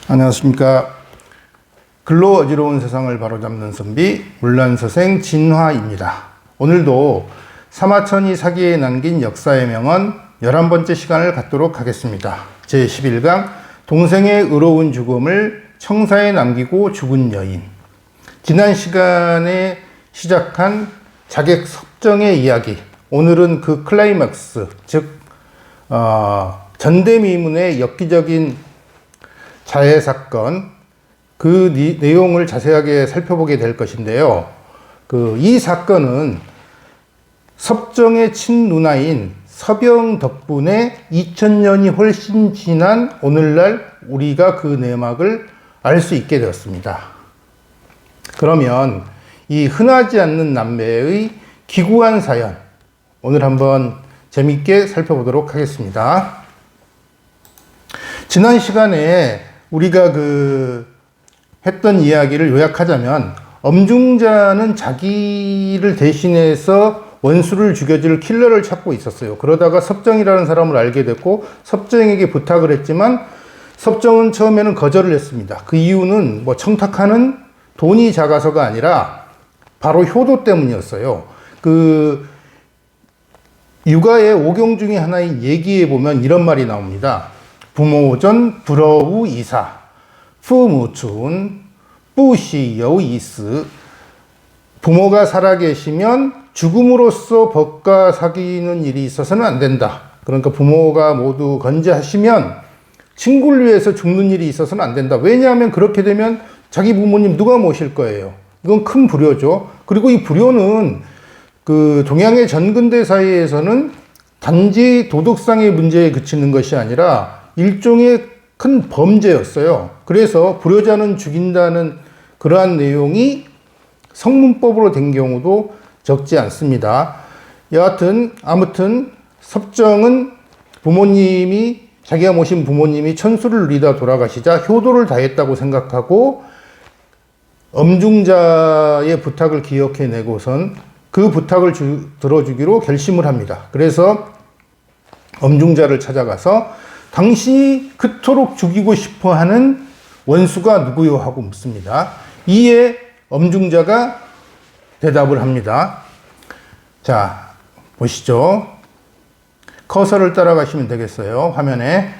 안녕하십니까. 글로 어지러운 세상을 바로잡는 선비 문란서생 진화입니다. 오늘도 사마천이 사기에 남긴 역사의 명언 11번째 시간을 갖도록 하겠습니다. 제11강 동생의 의로운 죽음을 청사에 남기고 죽은 여인. 지난 시간에 시작한 자객 섭정의 이야기, 오늘은 그 클라이맥스, 즉 전대미문의 엽기적인 자해 사건, 그 내용을 자세하게 살펴보게 될 것인데요. 이 사건은 섭정의 친누나인 서병 덕분에 2000년이 훨씬 지난 오늘날 우리가 그 내막을 알 수 있게 되었습니다. 그러면 이 흔하지 않는 남매의 기구한 사연, 오늘 한번 재밌게 살펴보도록 하겠습니다. 지난 시간에 우리가 했던 이야기를 요약하자면, 엄중자는 자기를 대신해서 원수를 죽여줄 킬러를 찾고 있었어요. 그러다가 섭정이라는 사람을 알게 됐고 섭정에게 부탁을 했지만 섭정은 처음에는 거절을 했습니다. 그 이유는 청탁하는 돈이 작아서가 아니라 바로 효도 때문이었어요. 육아의 오경 중에 하나인 얘기에 보면 이런 말이 나옵니다. 부모전 불어우 이사, 부무춘 뿌시여우 이스. 부모가 살아계시면 죽음으로써 법과 사귀는 일이 있어서는 안 된다. 그러니까 부모가 모두 건재하시면 친구를 위해서 죽는 일이 있어서는 안 된다. 왜냐하면 그렇게 되면 자기 부모님 누가 모실 거예요. 이건 큰 불효죠. 그리고 이 불효는 동양의 전근대 사회에서는 단지 도덕상의 문제에 그치는 것이 아니라 일종의 큰 범죄였어요. 그래서 불효자는 죽인다는 그러한 내용이 성문법으로 된 경우도 적지 않습니다. 아무튼 섭정은 자기가 모신 부모님이 천수를 누리다 돌아가시자 효도를 다했다고 생각하고 엄중자의 부탁을 기억해내고선 그 부탁을 들어주기로 결심을 합니다. 그래서 엄중자를 찾아가서 당신이 그토록 죽이고 싶어하는 원수가 누구요? 하고 묻습니다. 이에 엄중자가 대답을 합니다. 자, 보시죠. 커서를 따라가시면 되겠어요. 화면에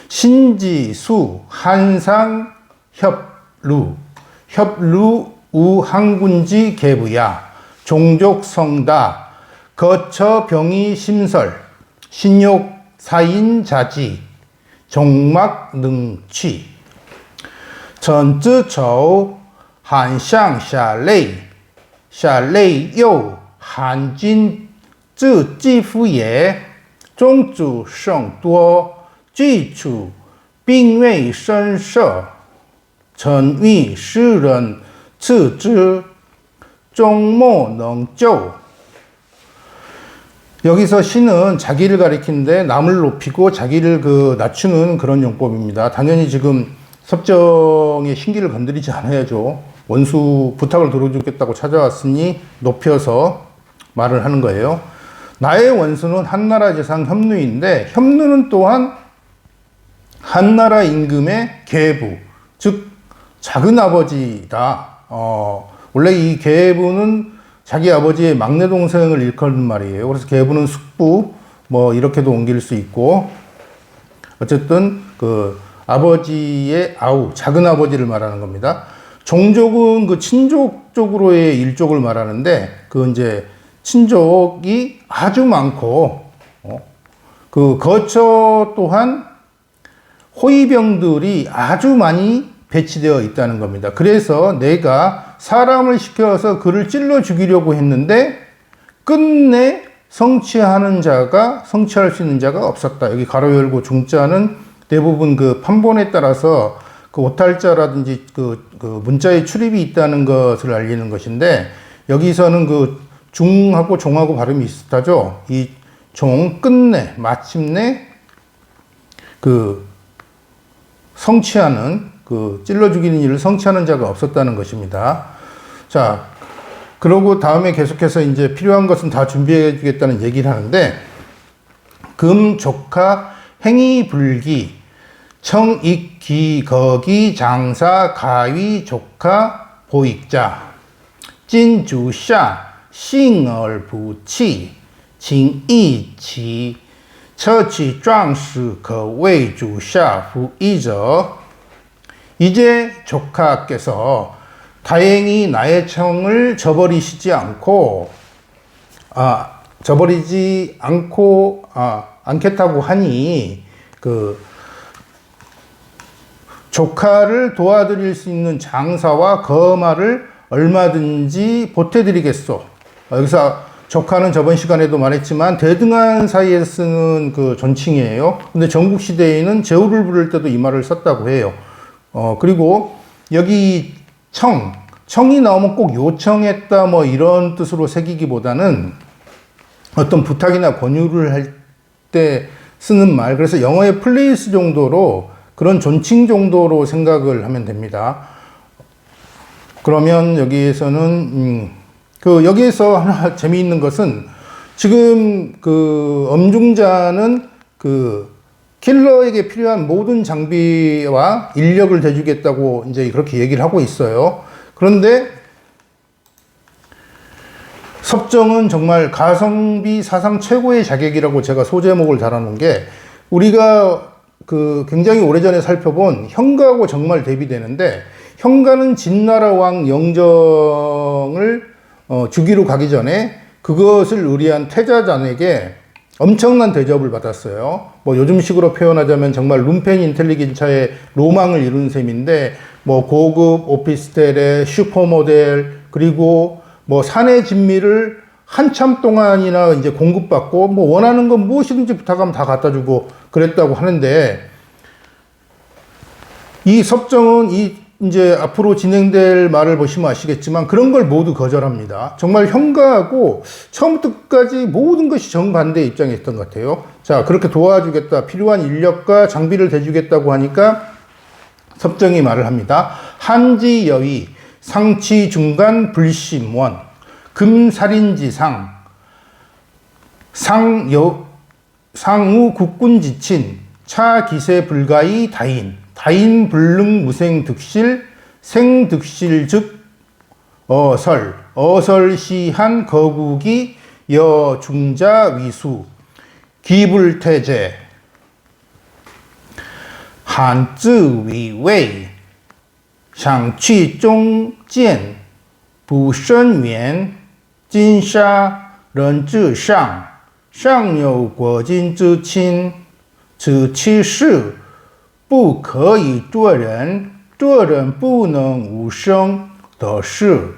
신지, 수, 한상, 협루, 우, 항군지, 계부야, 종족, 성다, 거처, 병이, 심설, 신욕, 사인, 자지, 종막, 능취, 전쯔,한상,下类又韩君自继父也，宗主甚多，居处并未深涉，臣欲世人次之，终莫能救。 여기서 신은 자기를 가리키는데 남을 높이고 자기를 낮추는 그런 용법입니다. 당연히 지금 섭정의 신기를 건드리지 않아야죠. 원수 부탁을 들어주겠다고 찾아왔으니 높여서 말을 하는 거예요. 나의 원수는 한나라 재상 협루인데, 협루는 또한 한나라 임금의 계부, 즉 작은 아버지다. 원래 이 계부는 자기 아버지의 막내 동생을 일컫는 말이에요. 그래서 계부는 숙부, 이렇게도 옮길 수 있고, 어쨌든 아버지의 아우, 작은 아버지를 말하는 겁니다. 종족은 친족 쪽으로의 일족을 말하는데, 이제 친족이 아주 많고, 거처 또한 호위병들이 아주 많이 배치되어 있다는 겁니다. 그래서 내가 사람을 시켜서 그를 찔러 죽이려고 했는데, 끝내 성취할 수 있는 자가 없었다. 여기 가로 열고 중자는 대부분 판본에 따라서 오탈자라든지 문자의 출입이 있다는 것을 알리는 것인데, 여기서는 중하고 종하고 발음이 비슷하죠. 이 종, 끝내, 마침내 성취하는, 찔러 죽이는 일을 성취하는 자가 없었다는 것입니다. 자, 그러고 다음에 계속해서 이제 필요한 것은 다 준비해 주겠다는 얘기를 하는데, 금, 조카, 행위, 불기, 청익, 기, 거기, 장사, 가위, 조카, 보익자. 진주샤, 싱얼 부치, 칭이치, 처치壮士, 可谓主下夫이者. 이제 조카께서 다행히 나의 청을 저버리지 않고 않겠다고 하니 조카를 도와드릴 수 있는 장사와 거마를 얼마든지 보태드리겠소. 여기서 조카는 저번 시간에도 말했지만 대등한 사이에 쓰는 그 존칭이에요. 근데 전국시대에는 제후를 부를 때도 이 말을 썼다고 해요. 그리고 여기 청이 나오면 꼭 요청했다 뭐 이런 뜻으로 새기기보다는 어떤 부탁이나 권유를 할 때 쓰는 말, 그래서 영어의 플레이스 정도로 그런 존칭 정도로 생각을 하면 됩니다. 그러면 여기에서는 여기에서 하나 재미있는 것은 지금 엄중자는 킬러에게 필요한 모든 장비와 인력을 대주겠다고 이제 그렇게 얘기를 하고 있어요. 그런데 섭정은 정말 가성비 사상 최고의 자객이라고 제가 소제목을 달아놓은 게, 우리가 굉장히 오래전에 살펴본 형가하고 정말 대비되는데, 형가는 진나라 왕 영정을 주기로 가기 전에 그것을 의뢰한 태자잔에게 엄청난 대접을 받았어요. 뭐 요즘식으로 표현하자면 정말 룸펜 인텔리겐차의 로망을 이룬 셈인데, 뭐 고급 오피스텔의 슈퍼모델, 그리고 뭐 사내 진미를 한참 동안이나 이제 공급받고, 뭐 원하는 건 무엇이든지 부탁하면 다 갖다 주고 그랬다고 하는데, 이 섭정은 이제 앞으로 진행될 말을 보시면 아시겠지만 그런 걸 모두 거절합니다. 정말 형가하고 처음부터 끝까지 모든 것이 정반대의 입장에 있던 것 같아요. 자, 그렇게 도와주겠다, 필요한 인력과 장비를 대주겠다고 하니까 섭정이 말을 합니다. 한지여위, 상치 중간 불심원, 금살인지상, 상우 국군지친, 차기세 불가이 다인, 다인 불능 무생 득실, 생득실 즉 어설시한 거국이 여중자 위수, 기불태제, 한쯔위웨이, 상취中见, 부선면, 진샤, 런즈상, 상有国君之亲，此其事不可以做人，做人不能无生得事，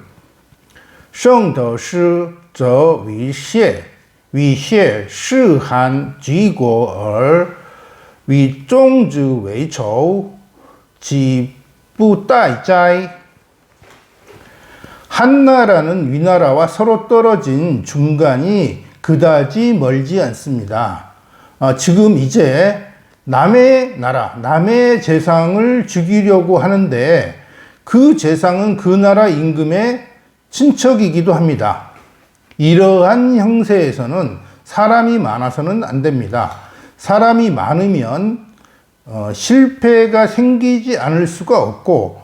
生得事则为谢，为谢是含举国而为众之为仇，其不待哉？ 한나라는 위나라와 서로 떨어진 중간이 그다지 멀지 않습니다. 지금 이제 남의 나라, 남의 재상을 죽이려고 하는데 그 재상은 그 나라 임금의 친척이기도 합니다. 이러한 형세에서는 사람이 많아서는 안 됩니다. 사람이 많으면 실패가 생기지 않을 수가 없고,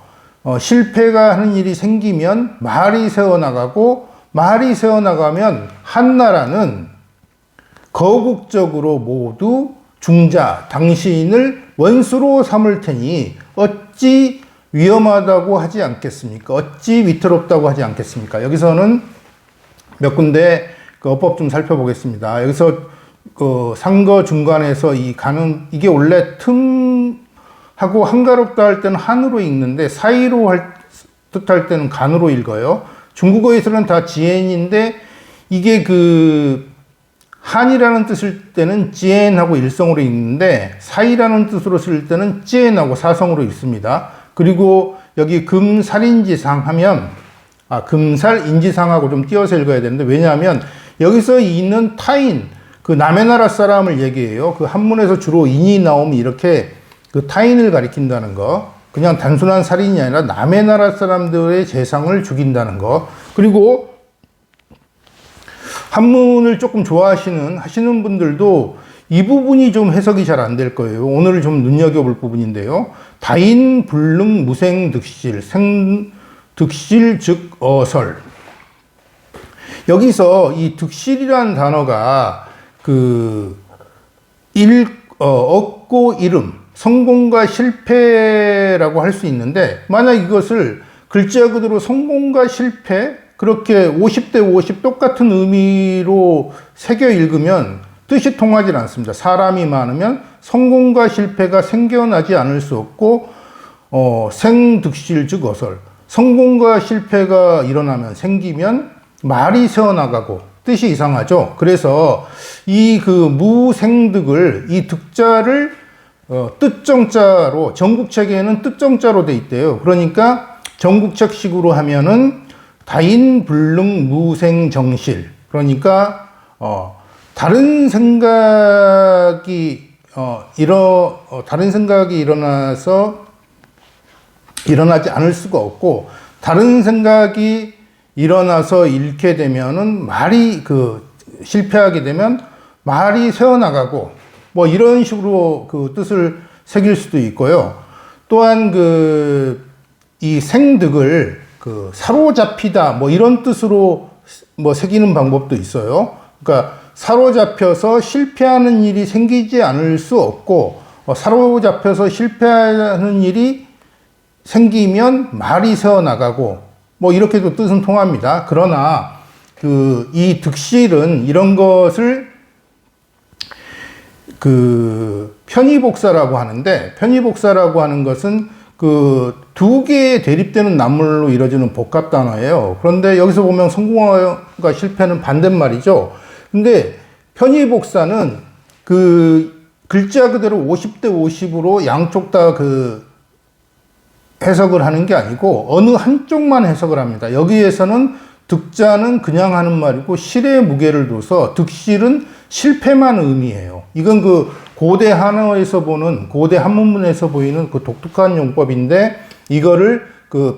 실패가 하는 일이 생기면 말이 새어나가고, 말이 새어나가면 한나라는 거국적으로 모두 중자, 당신을 원수로 삼을 테니 어찌 위험하다고 하지 않겠습니까? 어찌 위태롭다고 하지 않겠습니까? 여기서는 몇 군데 어법 좀 살펴보겠습니다. 여기서 상거 중간에서 이 가는, 이게 원래 틈하고 한가롭다 할 때는 한으로 읽는데 사이로 뜻할 때는 간으로 읽어요. 중국어에서는 다 지엔인데 이게 한이라는 뜻일 때는 지엔하고 일성으로 읽는데 사이라는 뜻으로 쓸 때는 지엔하고 사성으로 읽습니다. 그리고 여기 금살인지상 하면 금살인지상하고 좀 띄어서 읽어야 되는데, 왜냐하면 여기서 있는 타인, 남의 나라 사람을 얘기해요. 한문에서 주로 인이 나오면 이렇게 타인을 가리킨다는 거, 그냥 단순한 살인이 아니라 남의 나라 사람들의 재상을 죽인다는 거. 그리고 한문을 조금 하시는 분들도 이 부분이 좀 해석이 잘 안 될 거예요. 오늘 좀 눈여겨볼 부분인데요. 다인, 불능, 무생, 득실, 득실 즉 어설. 여기서 이 득실이라는 단어가 얻고 이름, 성공과 실패라고 할 수 있는데, 만약 이것을 글자 그대로 성공과 실패, 그렇게 50대 50 똑같은 의미로 새겨 읽으면 뜻이 통하지 않습니다. 사람이 많으면 성공과 실패가 생겨나지 않을 수 없고, 생득실 즉 어설. 성공과 실패가 일어나면, 생기면 말이 새어나가고, 뜻이 이상하죠. 그래서 이 무생득을, 이 득자를 뜻정자로, 전국책에는 뜻정자로 돼 있대요. 그러니까 전국책식으로 하면은 다인, 불능, 무생, 정실. 그러니까 다른 생각이 일어나지 않을 수가 없고, 다른 생각이 일어나서 잃게 되면은 말이 실패하게 되면 말이 새어나가고, 뭐 이런 식으로 뜻을 새길 수도 있고요. 또한 이 생득을 사로잡히다, 뭐 이런 뜻으로 뭐 새기는 방법도 있어요. 그러니까 사로잡혀서 실패하는 일이 생기지 않을 수 없고, 사로잡혀서 실패하는 일이 생기면 말이 새어나가고, 뭐 이렇게도 뜻은 통합니다. 그러나 이 득실은 이런 것을 편의복사라고 하는데, 편의복사라고 하는 것은 두 개의 대립되는 나물로 이루어지는 복합 단어예요. 그런데 여기서 보면 성공과 실패는 반대말이죠. 근데 편의복사는 글자 그대로 50대 50으로 양쪽 다 해석을 하는 게 아니고 어느 한쪽만 해석을 합니다. 여기에서는 득자는 그냥 하는 말이고 실의 무게를 둬서 득실은 실패만 의미해요. 이건 고대 한어에서 보는, 고대 한문문에서 보이는 독특한 용법인데, 이거를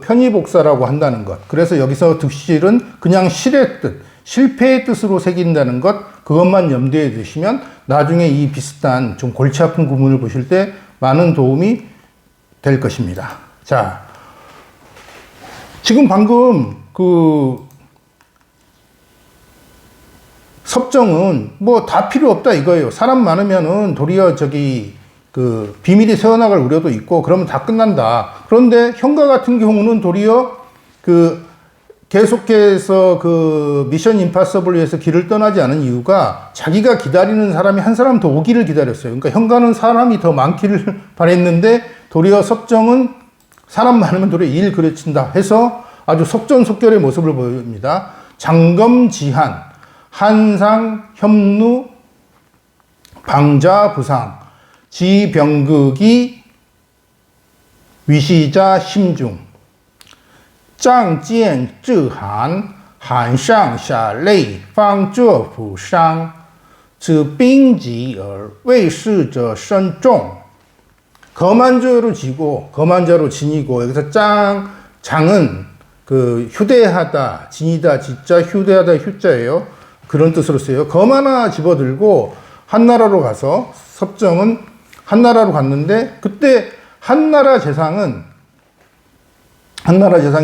편의복사라고 한다는 것. 그래서 여기서 득실은 그냥 실의 뜻, 실패의 뜻으로 새긴다는 것, 그것만 염두에 두시면 나중에 이 비슷한 좀 골치 아픈 구문을 보실 때 많은 도움이 될 것입니다. 자, 지금 방금 섭정은 뭐 다 필요 없다 이거예요. 사람 많으면은 도리어 비밀이 새어나갈 우려도 있고 그러면 다 끝난다. 그런데 현가 같은 경우는 도리어 계속해서 미션 임파서블에서 길을 떠나지 않은 이유가 자기가 기다리는 사람이 한 사람 더 오기를 기다렸어요. 그러니까 현가는 사람이 더 많기를 바랬는데 도리어 섭정은 사람 많으면 도리어 일 그르친다 해서 아주 속전속결의 모습을 보입니다. 장검지한, 한상, 협루, 방자, 부상, 지병극이, 위시자, 심중, 짱见 zhi한, 한상, 샤레이, 방저, 부상, 此兵疾而为事者身重. 거만자로 지고, 거만자로 지니고, 여기서 장은 휴대하다, 지니다, 지자, 휴대하다, 휴자예요. 그런 뜻으로 쓰여요. 검 하나 집어들고 한나라로 가서, 섭정은 한나라로 갔는데, 그때 한나라 재상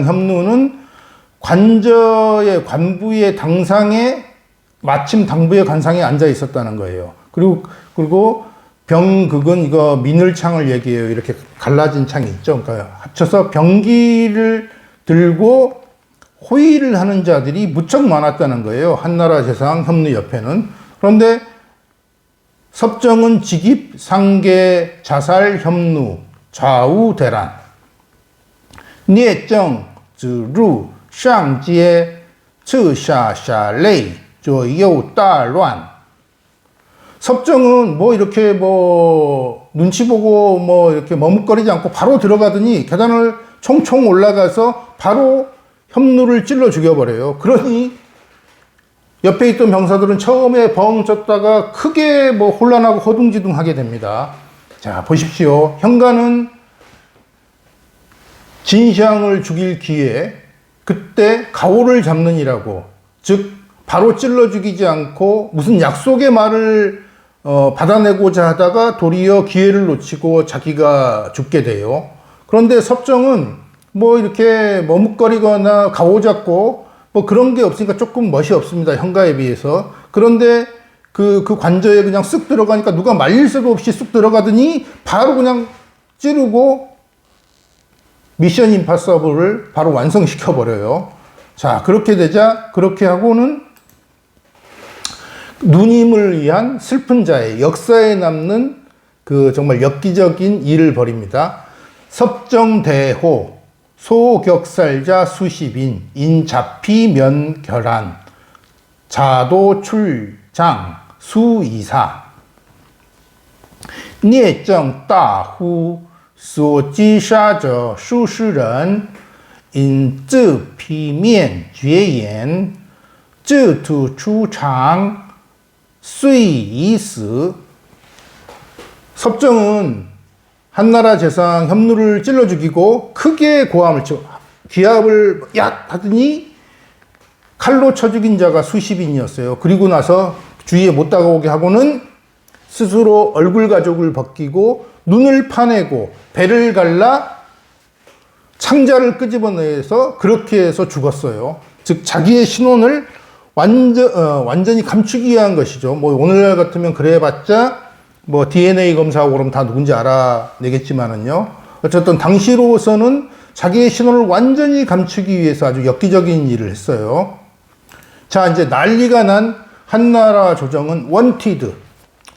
협루는 관부의 당상에, 마침 당부의 관상에 앉아 있었다는 거예요. 그리고 병극은 이거 민을창을 얘기해요. 이렇게 갈라진 창이 있죠. 그러니까 합쳐서 병기를 들고 호위를 하는 자들이 무척 많았다는 거예요. 한나라 재상 협루 옆에는. 그런데 섭정은 직입, 상계, 자살, 협루, 좌우 대란,聂政, 指入, 上阶, 次下下累, 左右大乱. 섭정은 이렇게 눈치 보고 이렇게 머뭇거리지 않고 바로 들어가더니 계단을 총총 올라가서 바로 협루를 찔러 죽여버려요. 그러니 옆에 있던 병사들은 처음에 벙 쪘다가 크게 혼란하고 허둥지둥하게 됩니다. 자, 보십시오. 현가는 진시황을 죽일 기회에 그때 가오를 잡느니라고, 즉 바로 찔러 죽이지 않고 무슨 약속의 말을 받아내고자 하다가 도리어 기회를 놓치고 자기가 죽게 돼요. 그런데 섭정은 뭐 이렇게 머뭇거리거나 가오잡고 뭐 그런 게 없으니까 조금 멋이 없습니다. 형가에 비해서. 그런데 그 관저에 그냥 쓱 들어가니까 누가 말릴 새도 없이 쑥 들어가더니 바로 그냥 찌르고 미션 임파서블을 바로 완성시켜 버려요. 자, 그렇게 되자 그렇게 하고는 누님을 위한 슬픈 자의 역사에 남는 그 정말 엽기적인 일을 벌입니다. 섭정대호 소격살자 수십인 인자피 면결한 자도 출장 수이사聂政大呼所击杀者数十人因自批面绝言自土出场遂已死. 섭정은 한나라 재상 현무를 찔러 죽이고 크게 고함을 치고 기합을 야 하더니 칼로 쳐 죽인 자가 수십인이었어요. 그리고 나서 주위에 못 다가오게 하고는 스스로 얼굴 가죽을 벗기고 눈을 파내고 배를 갈라 창자를 끄집어내서 그렇게 해서 죽었어요. 즉 자기의 신원을 완전히 감추기 위한 것이죠. 뭐 오늘날 같으면 그래봤자 뭐 DNA 검사하고 그러면 다 누군지 알아내겠지만은요. 어쨌든 당시로서는 자기의 신원을 완전히 감추기 위해서 아주 엽기적인 일을 했어요. 자, 이제 난리가 난 한나라 조정은 원티드.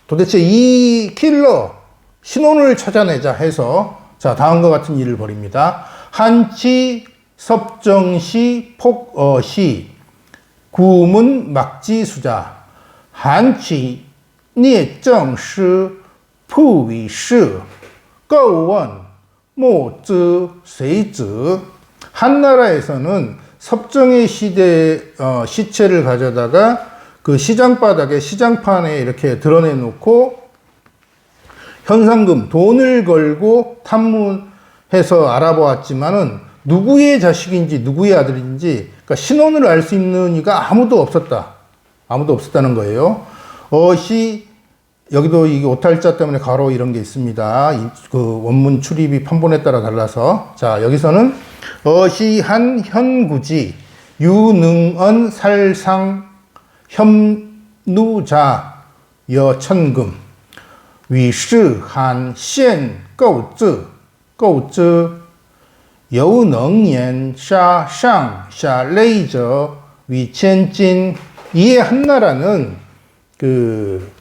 도대체 이 킬러 신원을 찾아내자 해서 자, 다음과 같은 일을 벌입니다. 한치, 섭정시, 폭어시, 구문 막지수자, 한치, 聂政师仆위시 거원 모즈 세즈. 한나라에서는 섭정의 시체를 가져다가 그 시장바닥에 시장판에 이렇게 드러내 놓고 현상금 돈을 걸고 탐문해서 알아보았지만은 누구의 자식인지 누구의 아들인지 그러니까 신원을 알 수 있는 이가 아무도 없었다는 거예요. 여기도 이게 오탈자 때문에 가로 이런 게 있습니다. 그 원문 출입이 판본에 따라 달라서. 자, 여기서는 어시한 현구지 유능언 살상 현누자 여천금 위시한 신购字 有能言杀上下累者위천진. 이에 한나라는 그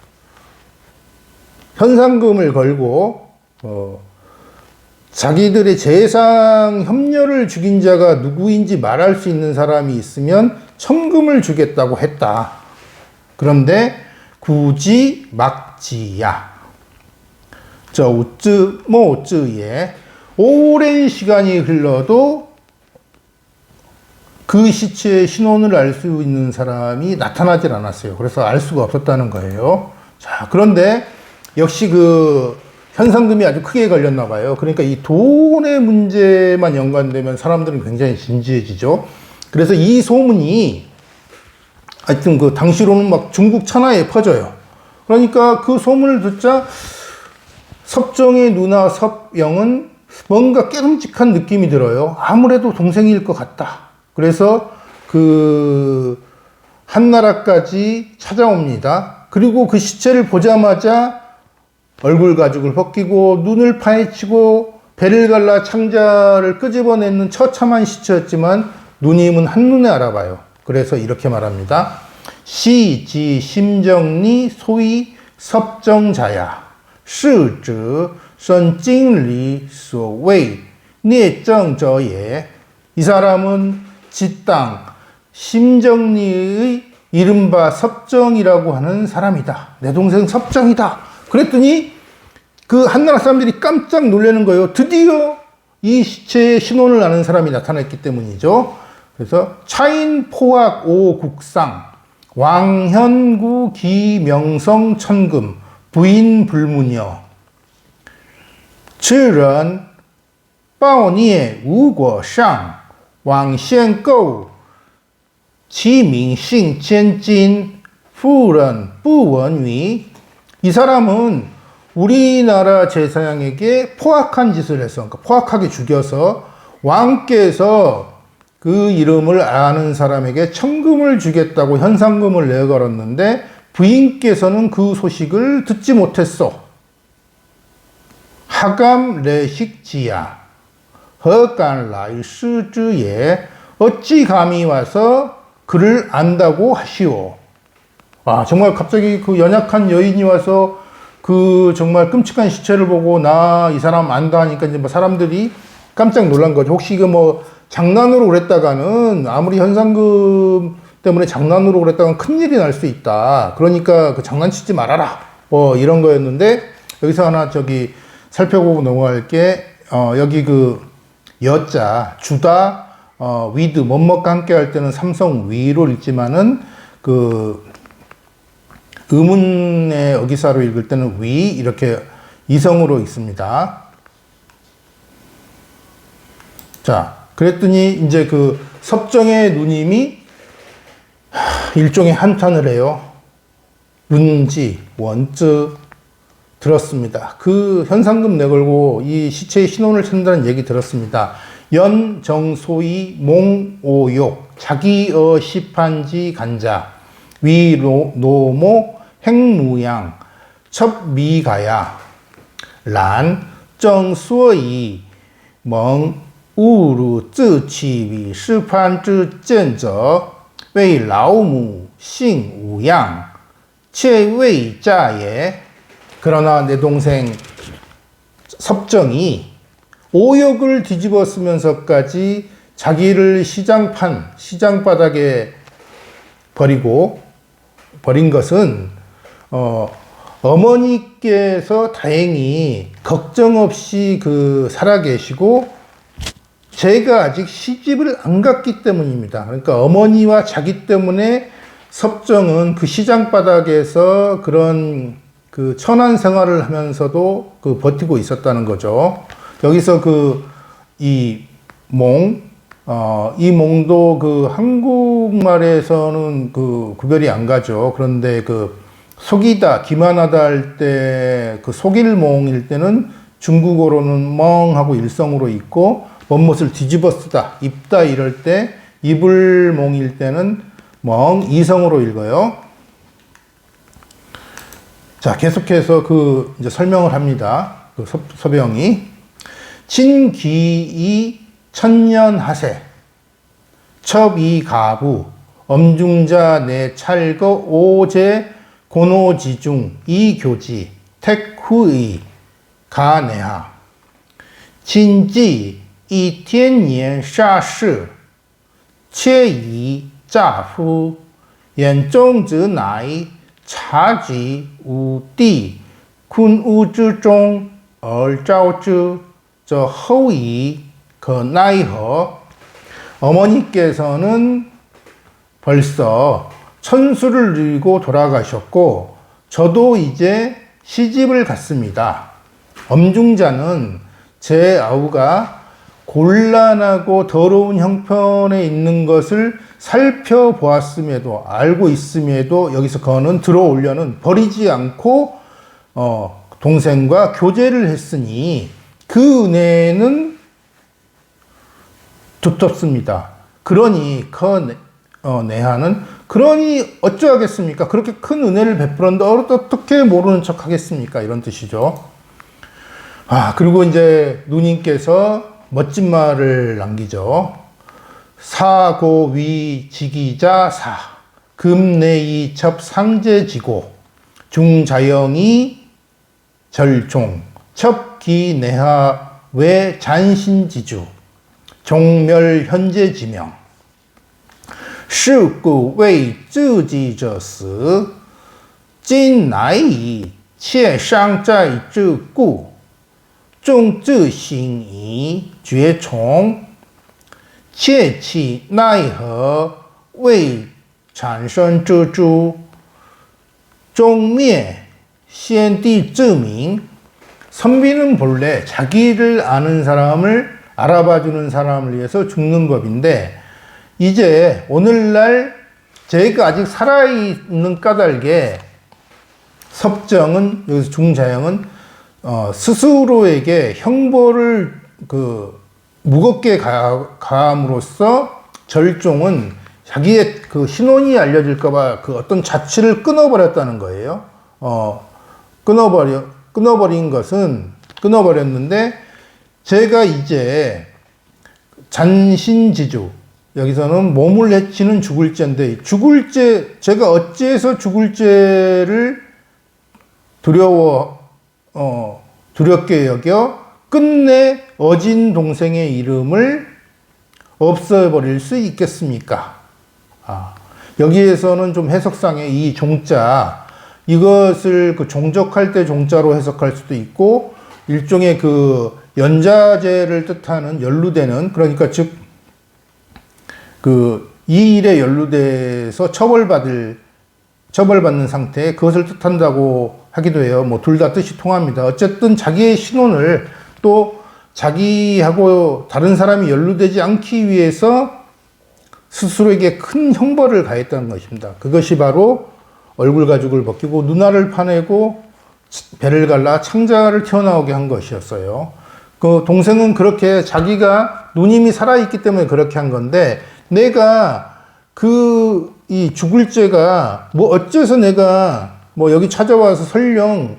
현상금을 걸고 자기들의 재상 협녀를 죽인 자가 누구인지 말할 수 있는 사람이 있으면 천금을 주겠다고 했다. 그런데 굳이 막지야. 저 우쯔 모쯔에 오랜 시간이 흘러도 그 시체의 신원을 알 수 있는 사람이 나타나질 않았어요. 그래서 알 수가 없었다는 거예요. 자, 그런데 역시 그 현상금이 아주 크게 걸렸나 봐요. 그러니까 이 돈의 문제만 연관되면 사람들은 굉장히 진지해지죠. 그래서 이 소문이 하여튼 그 당시로는 막 중국 천하에 퍼져요. 그러니까 그 소문을 듣자 섭정의 누나 섭영은 뭔가 깨름직한 느낌이 들어요. 아무래도 동생일 것 같다. 그래서 그 한나라까지 찾아옵니다. 그리고 그 시체를 보자마자 얼굴 가죽을 벗기고 눈을 파헤치고 배를 갈라 창자를 끄집어내는 처참한 시체였지만 누님은 한눈에 알아봐요. 그래서 이렇게 말합니다. 시지 심정리 소위 섭정자야. 是指선经里所谓聂政者也. 이 사람은 지땅 심정리의 이른바 섭정이라고 하는 사람이다. 내 동생 섭정이다. 그랬더니 그 한나라 사람들이 깜짝 놀라는 거예요. 드디어 이 시체의 신원을 아는 사람이 나타났기 때문이죠. 그래서 차인 포악 오국상 왕현구 기명성 천금 부인 불문여 此人暴虐无果上往先购其名姓千金夫人不闻于이 사람은 우리나라 제사장에게 포악한 짓을 했어. 그러니까 포악하게 죽여서 왕께서 그 이름을 아는 사람에게 천금을 주겠다고 현상금을 내걸었는데 부인께서는 그 소식을 듣지 못했어. 하감 레식지야 허간라이 스즈에 어찌 감히 와서 그를 안다고 하시오. 아, 정말 갑자기 그 연약한 여인이 와서 그 정말 끔찍한 시체를 보고 나 이 사람 안다 하니까 이제 뭐 사람들이 깜짝 놀란 거죠. 혹시 이거 뭐 장난으로 그랬다가는 아무리 현상금 때문에 장난으로 그랬다가는 큰일이 날 수 있다. 그러니까 그 장난치지 말아라. 뭐 이런 거였는데 여기서 하나 저기 살펴보고 넘어갈 게 여기 그 여자 주다 위드 뭐뭐과 함께 할 때는 삼성 위로 읽지만은 그 의문의 어기사로 읽을 때는 위 이렇게 이성으로 읽습니다. 자, 그랬더니 이제 그 섭정의 누님이 일종의 한탄을 해요. 눈지 원쯔 들었습니다. 그 현상금 내걸고 이 시체의 신혼을 찾는다는 얘기 들었습니다. 연정소이 몽오욕 자기어 시판지 간자 위노모 행무양 첩미가야 란 정수이 멍 우루 쯔치위 시판지见者为老母姓无样且未嫁也. 그러나 내 동생 섭정이 오역을 뒤집어 쓰면서까지 자기를 시장바닥에 버린 것은 어머니께서 다행히 걱정 없이 살아계시고 제가 아직 시집을 안 갔기 때문입니다. 그러니까 어머니와 자기 때문에 섭정은 그 시장바닥에서 그런 그 천한 생활을 하면서도 버티고 있었다는 거죠. 여기서 이 몽도 한국말에서는 구별이 안 가죠. 그런데 속이다, 기만하다 할 때 속일 몽일 때는 중국어로는 멍하고 일성으로 있고 멋못을 뒤집어 쓰다, 입다 이럴 때 입을 몽일 때는 멍 이성으로 읽어요. 자, 계속해서 이제 설명을 합니다. 서병이 친기이 천년하세 첩이 가부 엄중자 내 찰거 오제 고노지중 이교지 택후의 가내하 진지 이天年杀世切以诈夫眼中则乃察己无地困屋之中而招之则后以可奈何. 어머니께서는 벌써 천수를 누리고 돌아가셨고 저도 이제 시집을 갔습니다. 엄중자는 제 아우가 곤란하고 더러운 형편에 있는 것을 살펴보았음에도 알고 있음에도 여기서 거는 들어오려는 버리지 않고 동생과 교제를 했으니 그 은혜는 두텁습니다. 그러니 내하는 그러니 어쩌하겠습니까? 그렇게 큰 은혜를 베풀었는데 어떻게 모르는 척 하겠습니까? 이런 뜻이죠. 그리고 이제 누님께서 멋진 말을 남기죠. 사고위 지기자 사 금내이 첩 상제지고 중자영이 절종 첩기내하 외 잔신지주 종멸 현재지명事故为自己者死今乃以切伤在之故众自心以绝从切其奈何未产生之诸终灭先帝之名. 선비는 본래 자기를 아는 사람을 알아봐주는 사람을 위해서 죽는 법인데 이제 오늘날 제가 아직 살아있는 까닭에 섭정은 여기서 중자형은 스스로에게 형벌을 무겁게 가함으로써 절종은 자기의 그 신원이 알려질까봐 그 어떤 자취를 끊어버렸다는 거예요. 끊어버렸는데 제가 이제 잔신지주, 여기서는 몸을 해치는 죽을죄인데, 제가 어찌해서 죽을죄를 두렵게 여겨 끝내 어진 동생의 이름을 없애버릴 수 있겠습니까? 여기에서는 좀 해석상에 이 종자, 이것을 그 종적할 때 종자로 해석할 수도 있고, 일종의 그 연자제를 뜻하는 연루되는, 그러니까 즉, 이 일에 연루돼서 처벌받는 상태, 그것을 뜻한다고 하기도 해요. 뭐, 둘 다 뜻이 통합니다. 어쨌든 자기의 신원을 또 자기하고 다른 사람이 연루되지 않기 위해서 스스로에게 큰 형벌을 가했다는 것입니다. 그것이 바로 얼굴 가죽을 벗기고 눈알을 파내고 배를 갈라 창자를 튀어나오게 한 것이었어요. 그 동생은 그렇게 자기가 누님이 살아있기 때문에 그렇게 한 건데, 내가 이 죽을 죄가 뭐 어째서 내가 뭐 여기 찾아와서 설령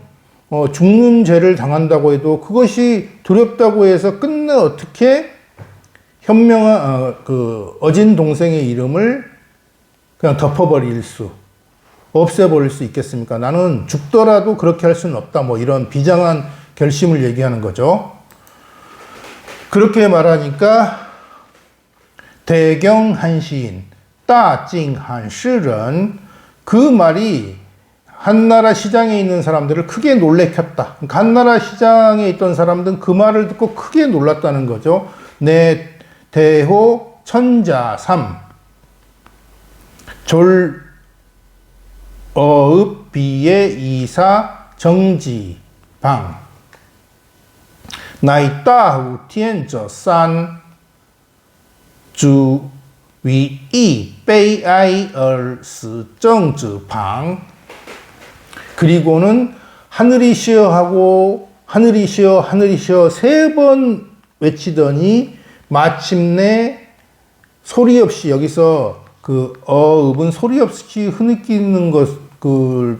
죽는 죄를 당한다고 해도 그것이 두렵다고 해서 끝내 어떻게 현명한 어진 동생의 이름을 그냥 없애버릴 수 있겠습니까? 나는 죽더라도 그렇게 할 수는 없다. 뭐 이런 비장한 결심을 얘기하는 거죠. 그렇게 말하니까 대경한 시인, 따징한 시人, 그 말이 한나라 시장에 있는 사람들을 크게 놀래켰다. 그러니까 한나라 시장에 있던 사람들은 그 말을 듣고 크게 놀랐다는 거죠. 내 대호 천자삼 졸어읍 비의 이사 정지방乃大乎天者三主为义悲哀而死正之旁. 그리고는 하늘이 쉬어 하고 하늘이 쉬어 3번 외치더니 마침내 소리 없이, 여기서 그 어읍은 소리 없이 흐느끼는 것을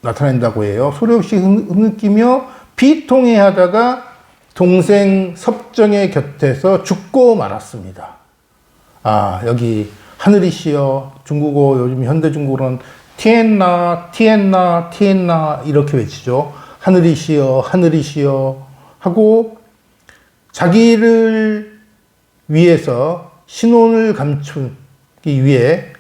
나타낸다고 해요. 소리 없이 흐느끼며 비통해하다가 동생 섭정의 곁에서 죽고 말았습니다. 여기 하늘이 쉬어, 중국어, 요즘 현대 중국어는 티엔나 이렇게 외치죠. 하늘이 쉬어 하고 자기를 위해서 신원을 감추기 위해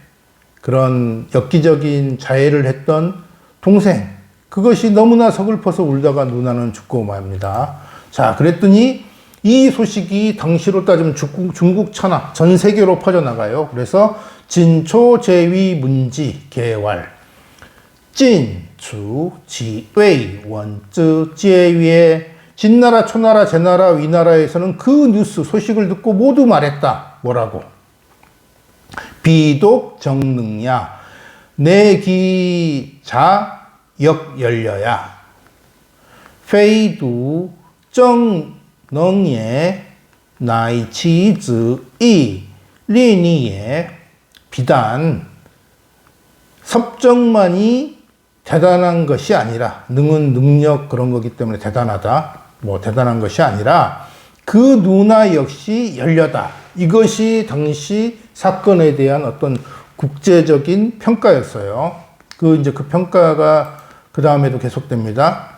그런 엽기적인 자해를 했던 동생, 그것이 너무나 서글퍼서 울다가 누나는 죽고 맙니다. 자, 그랬더니 이 소식이 당시로 따지면 중국 천하 전 세계로 퍼져나가요. 그래서 진초 제위 문지 개왈 진추 지웨이 원즈 제위에, 진나라 초나라 제나라 위나라에서는 그 뉴스 소식을 듣고 모두 말했다. 뭐라고? 비독 정능야 내기자 역열려야 페이두 정능예 나이치즈이 리니에. 비단 섭정만이 대단한 것이 아니라, 능은 능력 그런 거기 때문에 대단하다, 뭐 대단한 것이 아니라 그 누나 역시 열려다. 이것이 당시 사건에 대한 어떤 국제적인 평가였어요. 그 평가가 그 다음에도 계속됩니다.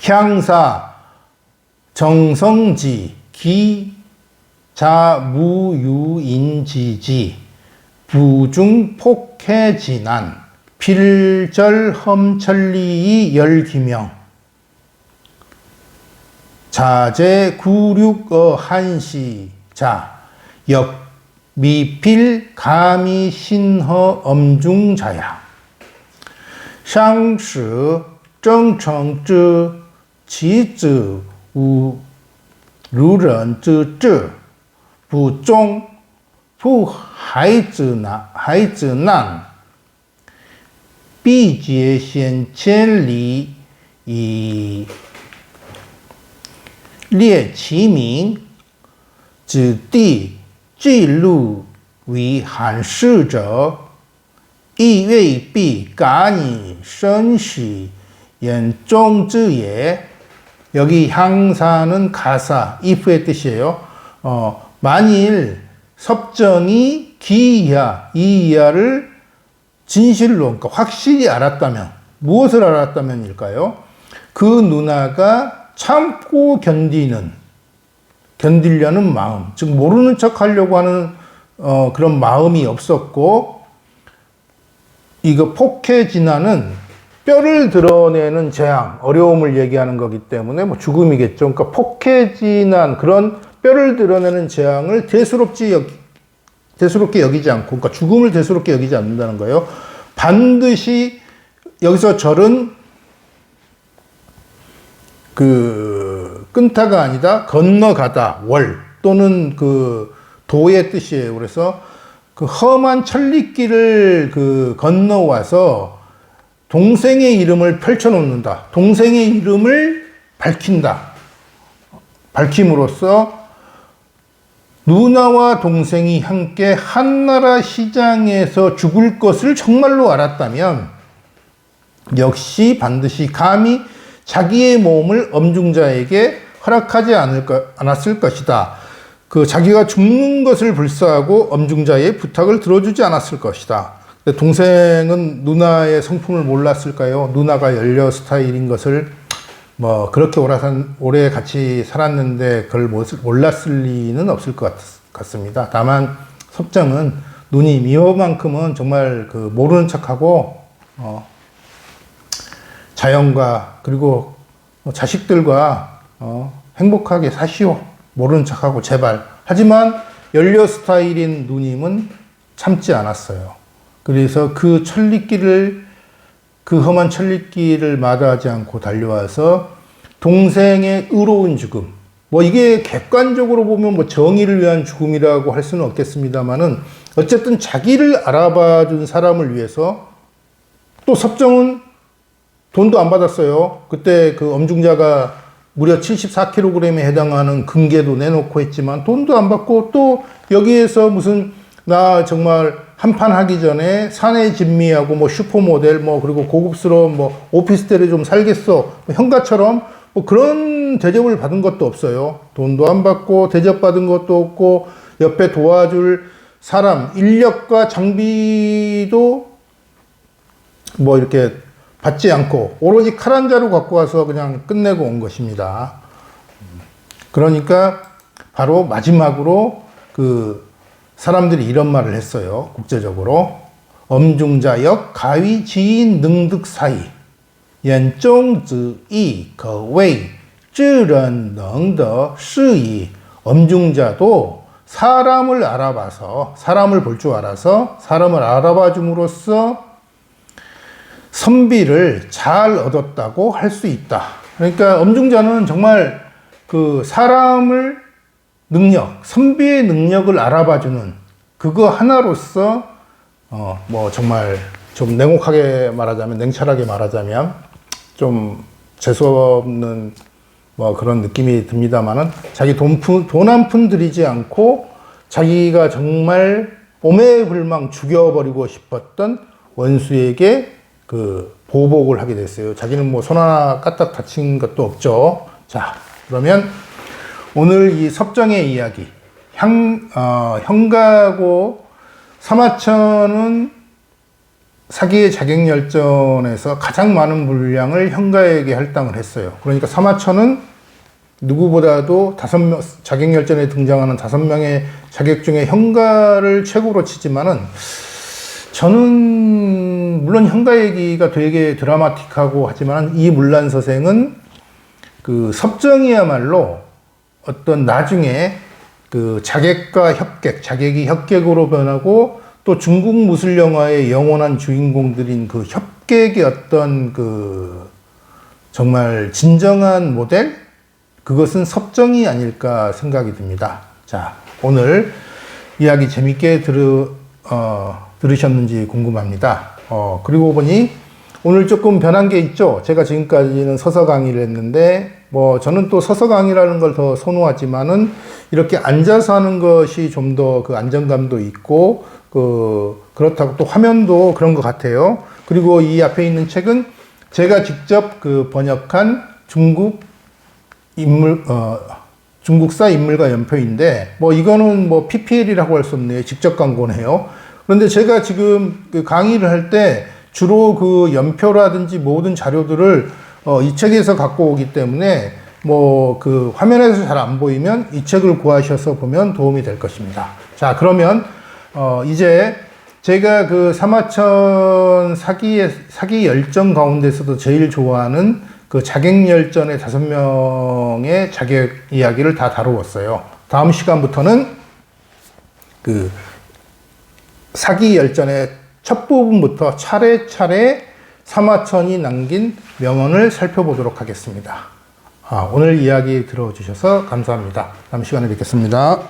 향사 정성지 기자무유인지지 부중폭해진안 필절험천리이 열기명 자제 구륙어 한시자 역미필 가미신허 엄중자야 상시 정청즈 지즈 우如人之志不忠不孩子难必决先千里以列其名，子弟记录为汉事者，亦未必敢以生死言中之也. 여기 향사는 가사, if의 뜻이에요. 만일 섭정이 기이하, 이 이하를 진실로, 그러니까 확실히 알았다면, 무엇을 알았다면일까요? 그 누나가 참고 견디려는 마음, 즉 모르는 척 하려고 하는 그런 마음이 없었고, 이거 폭해진화는 뼈를 드러내는 재앙, 어려움을 얘기하는 거기 때문에 뭐 죽음이겠죠. 그러니까 폭해진한 그런 뼈를 드러내는 재앙을 대수롭게 여기지 않고, 그러니까 죽음을 대수롭게 여기지 않는다는 거예요. 반드시 여기서 절은 그 끈타가 아니다, 건너가다, 월 또는 그 도의 뜻이에요. 그래서 그 험한 천리길을 그 건너와서 동생의 이름을 펼쳐놓는다. 동생의 이름을 밝힌다. 밝힘으로써 누나와 동생이 함께 한나라 시장에서 죽을 것을 정말로 알았다면 역시 반드시 감히 자기의 몸을 엄중자에게 허락하지 않았을 것이다. 그 자기가 죽는 것을 불사하고 엄중자의 부탁을 들어주지 않았을 것이다. 동생은 누나의 성품을 몰랐을까요? 누나가 연려 스타일인 것을 뭐 그렇게 오래 같이 살았는데 그걸 몰랐을 리는 없을 것 같습니다. 다만 섭정은 누님 이호만큼은 정말 그 모르는 척하고 자연과 그리고 자식들과 행복하게 사시오. 모르는 척하고 제발. 하지만 연려 스타일인 누님은 참지 않았어요. 그래서 그 험한 천리길을 마다하지 않고 달려와서 동생의 의로운 죽음, 뭐 이게 객관적으로 보면 뭐 정의를 위한 죽음이라고 할 수는 없겠습니다만은 어쨌든 자기를 알아봐 준 사람을 위해서, 또 섭정은 돈도 안 받았어요. 그때 그 엄중자가 무려 74kg에 해당하는 금괴도 내놓고 했지만 돈도 안 받고, 또 여기에서 무슨 나 정말 한판 하기 전에 사내 진미하고 뭐 슈퍼모델 뭐 그리고 고급스러운 뭐 오피스텔에 좀 살겠어, 형가처럼 뭐 그런 대접을 받은 것도 없어요. 돈도 안 받고 대접받은 것도 없고 옆에 도와줄 사람, 인력과 장비도 뭐 이렇게 받지 않고 오로지 칼 한 자루 갖고 와서 그냥 끝내고 온 것입니다. 그러니까 바로 마지막으로 그 사람들이 이런 말을 했어요. 국제적으로. 엄중자역 가위 지인 능득 사이 연종즈이 거웨이 쯔런 능더 시이. 엄중자도 사람을 알아봐서, 사람을 볼 줄 알아서 사람을 알아봐 줌으로써 선비를 잘 얻었다고 할 수 있다. 그러니까 엄중자는 정말 그 사람을 능력, 선비의 능력을 알아봐주는 그거 하나로서 뭐 정말 좀 냉혹하게 말하자면, 냉철하게 말하자면 좀 재수없는 뭐 그런 느낌이 듭니다만은 자기 돈 한 푼 들이지 않고 자기가 정말 오매불망 죽여버리고 싶었던 원수에게 그 보복을 하게 됐어요. 자기는 뭐 손 하나 까딱 다친 것도 없죠. 자, 그러면 오늘 이 섭정의 이야기, 형가고 사마천은 사기의 자객열전에서 가장 많은 분량을 형가에게 할당을 했어요. 그러니까 사마천은 누구보다도 자객열전에 등장하는 5명의 자객 중에 형가를 최고로 치지만은, 저는 물론 형가 얘기가 되게 드라마틱하고 하지만 이 문란서생은 그 섭정이야말로 어떤 나중에 그 자객과 협객, 자객이 협객으로 변하고 또 중국 무술 영화의 영원한 주인공들인 그 협객의 어떤 그 정말 진정한 모델? 그것은 섭정이 아닐까 생각이 듭니다. 자, 오늘 이야기 재밌게 들으셨는지 궁금합니다. 그리고 보니 오늘 조금 변한 게 있죠. 제가 지금까지는 서서 강의를 했는데, 뭐, 저는 또 서서 강의라는 걸 더 선호하지만은, 이렇게 앉아서 하는 것이 좀 더 그 안정감도 있고, 그렇다고 또 화면도 그런 것 같아요. 그리고 이 앞에 있는 책은 제가 직접 그 번역한 중국사 인물과 연표인데, 뭐, 이거는 뭐 PPL이라고 할 수 없네요. 직접 광고네요. 그런데 제가 지금 그 강의를 할 때, 주로 그 연표라든지 모든 자료들을 이 책에서 갖고 오기 때문에 뭐 그 화면에서 잘 안 보이면 이 책을 구하셔서 보면 도움이 될 것입니다. 자, 그러면 이제 제가 그 사마천 사기 열전 가운데서도 제일 좋아하는 그 자객열전의 5명의 자객 이야기를 다 다루었어요. 다음 시간부터는 그 사기 열전의 첫 부분부터 차례차례 사마천이 남긴 명언을 살펴보도록 하겠습니다. 오늘 이야기 들어주셔서 감사합니다. 다음 시간에 뵙겠습니다.